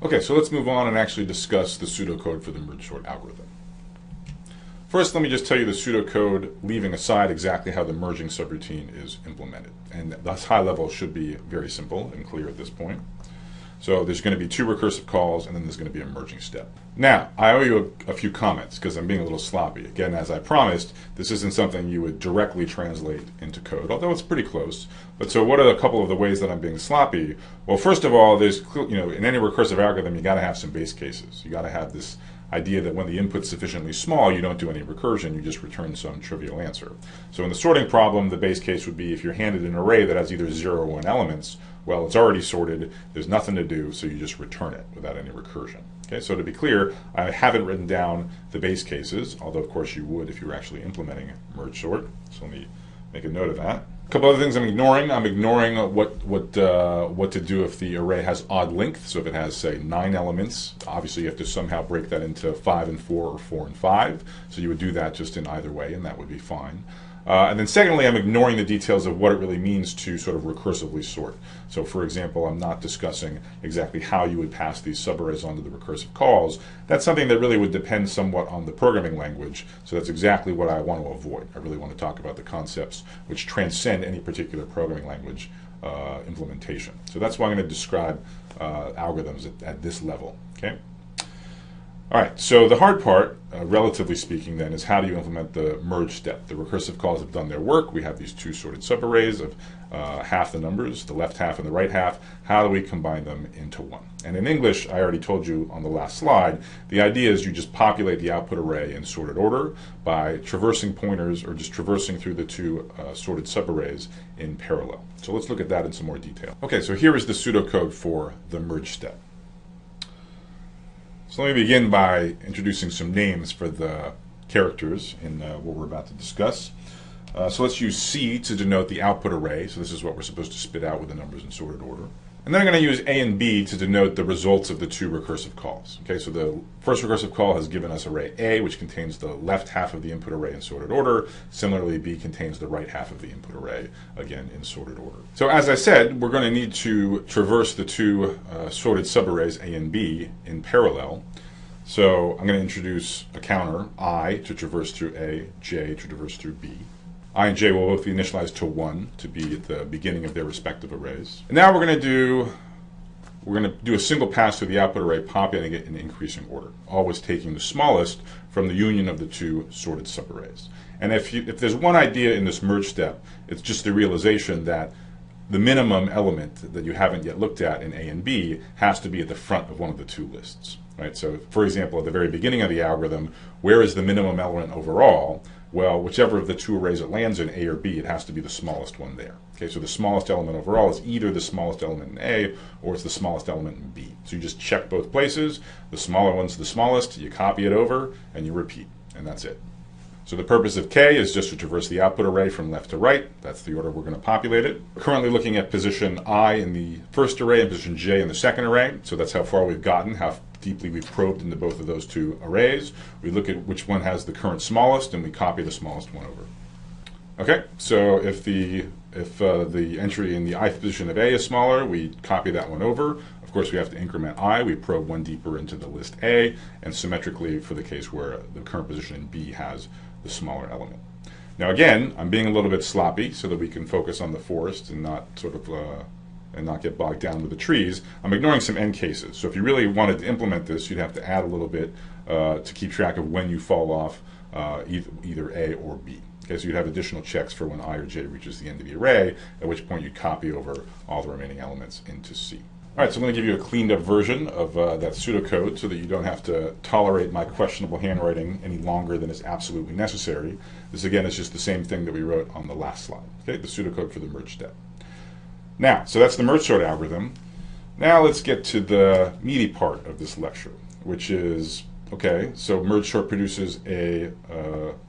Okay, so let's move on and actually discuss the pseudocode for the merge sort algorithm. First, let me just tell you the pseudocode, leaving aside exactly how the merging subroutine is implemented. And this high level should be very simple and clear at this point. So there's going to be two recursive calls, and then there's going to be a merging step. Now, I owe you a few comments because I'm being a little sloppy. Again, as I promised, this isn't something you would directly translate into code, although it's pretty close. But so what are a couple of the ways that I'm being sloppy? Well, first of all, there's, in any recursive algorithm, you got to have some base cases. You got to have this idea that when the input's sufficiently small, you don't do any recursion, you just return some trivial answer. So in the sorting problem, the base case would be if you're handed an array that has either 0 or 1 elements, well, it's already sorted, there's nothing to do, so you just return it without any recursion. Okay, so to be clear, I haven't written down the base cases, although of course you would if you were actually implementing merge sort. So let me make a note of that. A couple other things I'm ignoring. I'm ignoring what to do if the array has odd length. So if it has, say, 9 elements, obviously you have to somehow break that into 5 and 4 or 4 and 5. So you would do that just in either way, and that would be fine. And then secondly, I'm ignoring the details of what it really means to sort of recursively sort. So for example, I'm not discussing exactly how you would pass these subarrays onto the recursive calls. That's something that really would depend somewhat on the programming language. So that's exactly what I want to avoid. I really want to talk about the concepts which transcend any particular programming language implementation. So that's why I'm going to describe algorithms at this level. Okay. All right, so the hard part, relatively speaking then, is how do you implement the merge step? The recursive calls have done their work. We have these two sorted subarrays of half the numbers, the left half and the right half. How do we combine them into one? And in English, I already told you on the last slide, the idea is you just populate the output array in sorted order by traversing pointers or just traversing through the two sorted subarrays in parallel. So let's look at that in some more detail. Okay, so here is the pseudocode for the merge step. So let me begin by introducing some names for the characters in what we're about to discuss. So let's use C to denote the output array. So this is what we're supposed to spit out with the numbers in sorted order. And then I'm going to use A and B to denote the results of the two recursive calls. Okay, so the first recursive call has given us array A, which contains the left half of the input array in sorted order. Similarly, B contains the right half of the input array, again, in sorted order. So as I said, we're going to need to traverse the two sorted subarrays A and B in parallel. So I'm going to introduce a counter, I, to traverse through A, J to traverse through B. I and J will both be initialized to 1 to be at the beginning of their respective arrays. And now we're going to do a single pass through the output array, populating it in increasing order, always taking the smallest from the union of the two sorted subarrays. And if there's one idea in this merge step, it's just the realization that the minimum element that you haven't yet looked at in A and B has to be at the front of one of the two lists. Right? So for example, at the very beginning of the algorithm, where is the minimum element overall? Well, whichever of the two arrays it lands in, A or B, it has to be the smallest one there. Okay, so the smallest element overall is either the smallest element in A or it's the smallest element in B. So you just check both places. The smaller one's the smallest, you copy it over, and you repeat, and that's it. So the purpose of K is just to traverse the output array from left to right. That's the order we're going to populate it. We're currently looking at position I in the first array and position J in the second array. So that's how far we've gotten, how deeply we've probed into both of those two arrays. We look at which one has the current smallest, and we copy the smallest one over. Okay, so if the entry in the ith position of A is smaller, we copy that one over. Of course, we have to increment I. We probe one deeper into the list A, and symmetrically for the case where the current position in B has the smaller element. Now again, I'm being a little bit sloppy so that we can focus on the forest and not sort of and not get bogged down with the trees. I'm ignoring some end cases. So if you really wanted to implement this, you'd have to add a little bit to keep track of when you fall off either A or B. Okay, so you'd have additional checks for when I or J reaches the end of the array, at which point you'd copy over all the remaining elements into C. All right, so I'm going to give you a cleaned up version of that pseudocode so that you don't have to tolerate my questionable handwriting any longer than is absolutely necessary. This again is just the same thing that we wrote on the last slide. Okay, the pseudocode for the merge step. Now, so that's the merge sort algorithm. Now let's get to the meaty part of this lecture, which is, okay, so merge sort produces a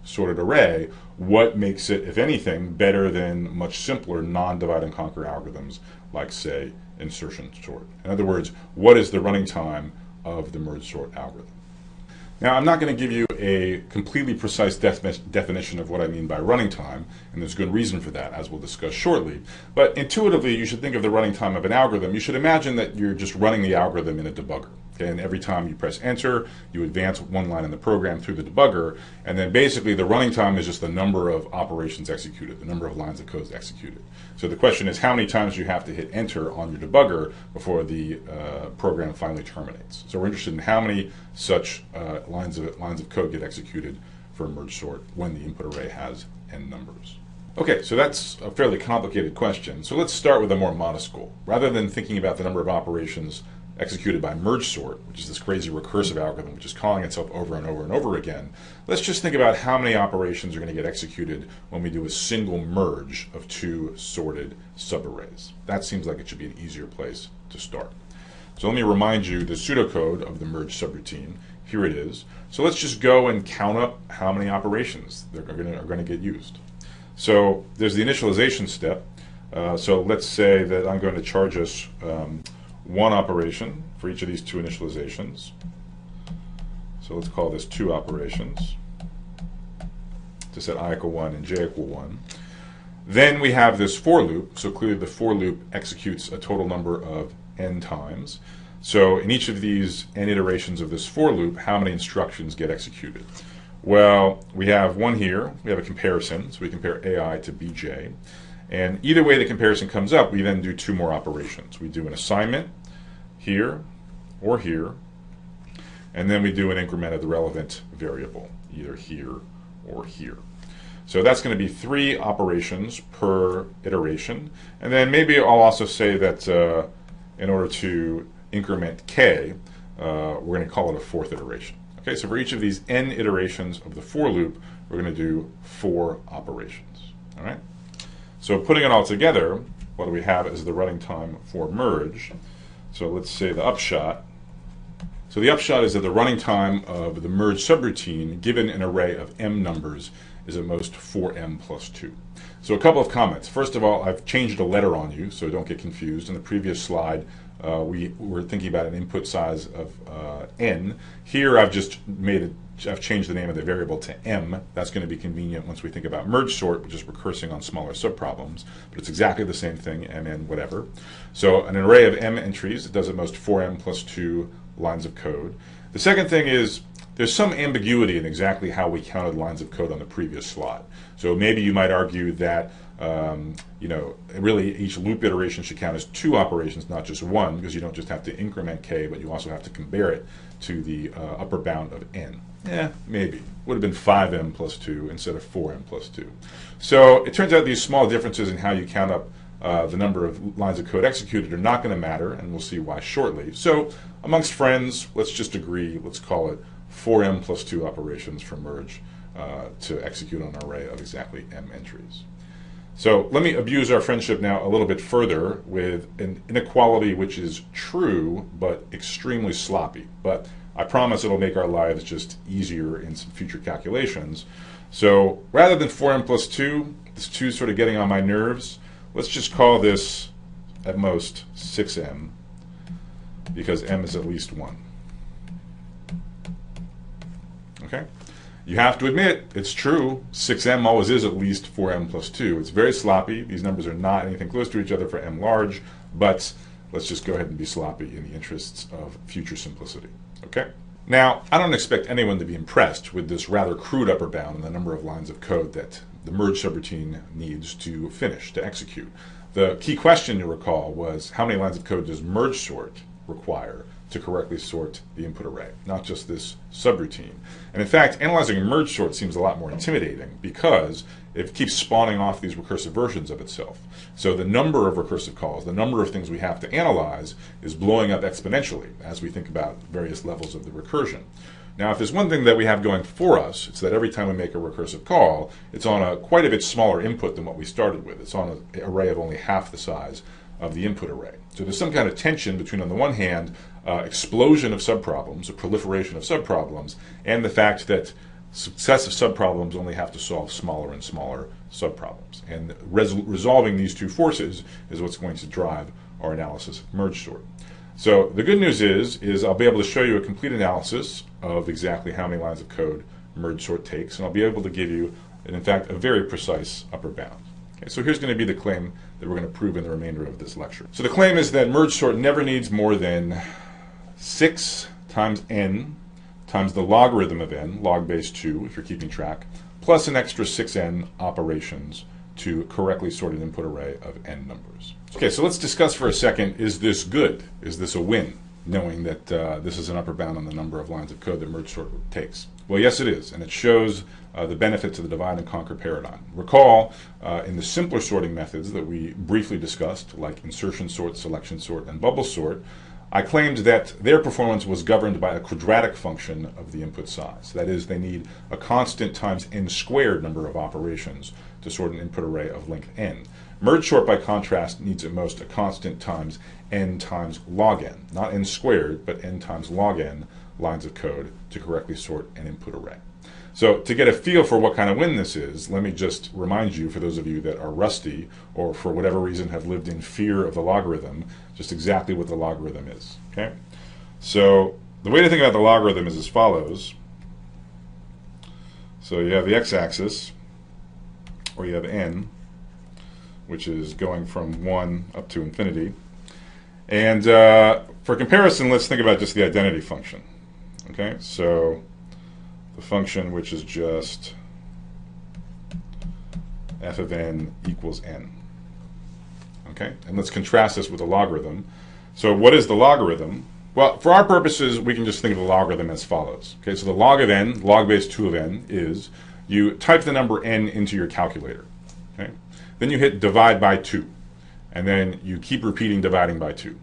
sorted array. What makes it, if anything, better than much simpler non-divide and conquer algorithms like, say, insertion sort? In other words, what is the running time of the merge sort algorithm? Now, I'm not going to give you a completely precise definition of what I mean by running time, and there's good reason for that, as we'll discuss shortly. But intuitively, you should think of the running time of an algorithm. You should imagine that you're just running the algorithm in a debugger. Okay? And every time you press enter, you advance one line in the program through the debugger, and then basically the running time is just the number of operations executed, the number of lines of code executed. So the question is how many times do you have to hit enter on your debugger before the program finally terminates. So we're interested in how many such lines of code get executed for merge sort when the input array has n numbers. Okay, so that's a fairly complicated question. So let's start with a more modest goal. Rather than thinking about the number of operations executed by merge sort, which is this crazy recursive algorithm which is calling itself over and over and over again, let's just think about how many operations are going to get executed when we do a single merge of two sorted subarrays. That seems like it should be an easier place to start. So let me remind you the pseudocode of the merge subroutine. Here it is. So let's just go and count up how many operations are going to get used. So there's the initialization step. So let's say that I'm going to charge us one operation for each of these two initializations. So let's call this two operations to set I equal 1 and j equal 1. Then we have this for loop. So clearly the for loop executes a total number of n times. So in each of these n iterations of this for loop, how many instructions get executed? Well, we have one here. We have a comparison. So we compare AI to bj. And either way the comparison comes up, we then do two more operations. We do an assignment here or here, and then we do an increment of the relevant variable, either here or here. So that's going to be 3 operations per iteration. And then maybe I'll also say that in order to increment k, we're going to call it a 4th iteration. Okay, so for each of these n iterations of the for loop, we're going to do 4 operations. All right. So putting it all together, what do we have as the running time for merge? So let's say the upshot. So the upshot is that the running time of the merge subroutine, given an array of m numbers, is at most 4m plus 2. So a couple of comments. First of all, I've changed a letter on you, so don't get confused. In the previous slide, we were thinking about an input size of n. Here I've just I've changed the name of the variable to m. That's going to be convenient once we think about merge sort, which is recursing on smaller subproblems. But it's exactly the same thing, mn whatever. So an array of m entries, it does at most 4m plus 2 lines of code. The second thing is there's some ambiguity in exactly how we counted lines of code on the previous slide. So maybe you might argue that really each loop iteration should count as 2 operations, not just 1, because you don't just have to increment k, but you also have to compare it to the upper bound of n. Yeah, maybe. Would have been 5m plus 2 instead of 4m plus 2. So it turns out these small differences in how you count up the number of lines of code executed are not going to matter, and we'll see why shortly. So amongst friends, let's just agree, let's call it 4m plus 2 operations for merge to execute on an array of exactly m entries. So let me abuse our friendship now a little bit further with an inequality which is true but extremely sloppy. But I promise it'll make our lives just easier in some future calculations. So rather than 4m plus 2, this 2 is sort of getting on my nerves, let's just call this at most 6m, because m is at least 1. Okay? You have to admit, it's true, 6m always is at least 4m plus 2. It's very sloppy. These numbers are not anything close to each other for m large, but let's just go ahead and be sloppy in the interests of future simplicity. Okay? Now, I don't expect anyone to be impressed with this rather crude upper bound in the number of lines of code that the merge subroutine needs to finish, to execute. The key question, you recall, was how many lines of code does merge sort require to correctly sort the input array, not just this subroutine. And in fact, analyzing a merge sort seems a lot more intimidating because it keeps spawning off these recursive versions of itself. So the number of recursive calls, the number of things we have to analyze is blowing up exponentially as we think about various levels of the recursion. Now, if there's one thing that we have going for us, it's that every time we make a recursive call, it's on a quite a bit smaller input than what we started with. It's on an array of only half the size of the input array. So there's some kind of tension between, on the one hand, explosion of subproblems, a proliferation of subproblems, and the fact that successive subproblems only have to solve smaller and smaller subproblems. And resolving these two forces is what's going to drive our analysis of merge sort. So the good news is I'll be able to show you a complete analysis of exactly how many lines of code merge sort takes, and I'll be able to give you, in fact, a very precise upper bound. Okay, so here's going to be the claim that we're going to prove in the remainder of this lecture. So the claim is that merge sort never needs more than 6 times n times the logarithm of n, log base 2 if you're keeping track, plus an extra 6n operations to correctly sort an input array of n numbers. Okay, so let's discuss for a second, is this good? Is this a win, knowing that this is an upper bound on the number of lines of code that merge sort takes? Well, yes it is, and it shows the benefits of the divide and conquer paradigm. Recall, in the simpler sorting methods that we briefly discussed, like insertion sort, selection sort, and bubble sort, I claimed that their performance was governed by a quadratic function of the input size. That is, they need a constant times n squared number of operations to sort an input array of length n. Merge sort, by contrast, needs at most a constant times n times log n, not n squared, but n times log n lines of code to correctly sort an input array. So to get a feel for what kind of win this is, let me just remind you, for those of you that are rusty or for whatever reason have lived in fear of the logarithm, just exactly what the logarithm is. Okay? So the way to think about the logarithm is as follows. So you have the x-axis, or you have n, which is going from 1 up to infinity. And for comparison, let's think about just the identity function. Okay, so the function which is just f of n equals n. Okay, and let's contrast this with the logarithm. So what is the logarithm? Well, for our purposes, we can just think of the logarithm as follows. Okay, so the log of n, log base 2 of n, is you type the number n into your calculator. Okay, then you hit divide by 2, and then you keep repeating dividing by 2.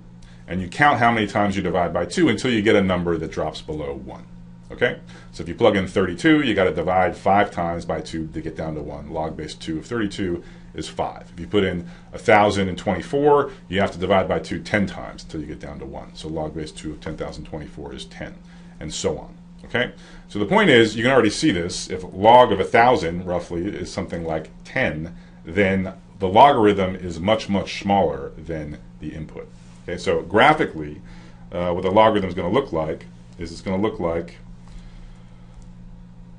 And you count how many times you divide by 2 until you get a number that drops below 1. Okay? So if you plug in 32, you got to divide 5 times by 2 to get down to 1. Log base 2 of 32 is 5. If you put in 1,024, you have to divide by 2 10 times until you get down to 1. So log base 2 of 10,024 is 10, and so on. Okay? So the point is, you can already see this. If log of 1,000, roughly, is something like 10, then the logarithm is much, much smaller than the input. Okay, so graphically, what the logarithm is going to look like is it's going to look like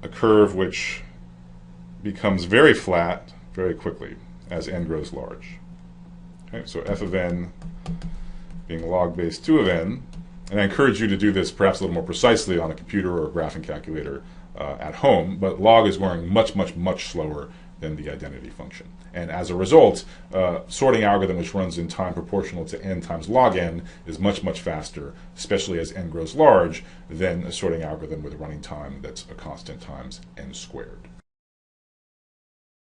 a curve which becomes very flat very quickly as n grows large. Okay, so f of n being log base 2 of n, and I encourage you to do this perhaps a little more precisely on a computer or a graphing calculator at home, but log is going much, much, much slower than the identity function. And as a result, sorting algorithm which runs in time proportional to n times log n is much, much faster, especially as n grows large, than a sorting algorithm with running time that's a constant times n squared.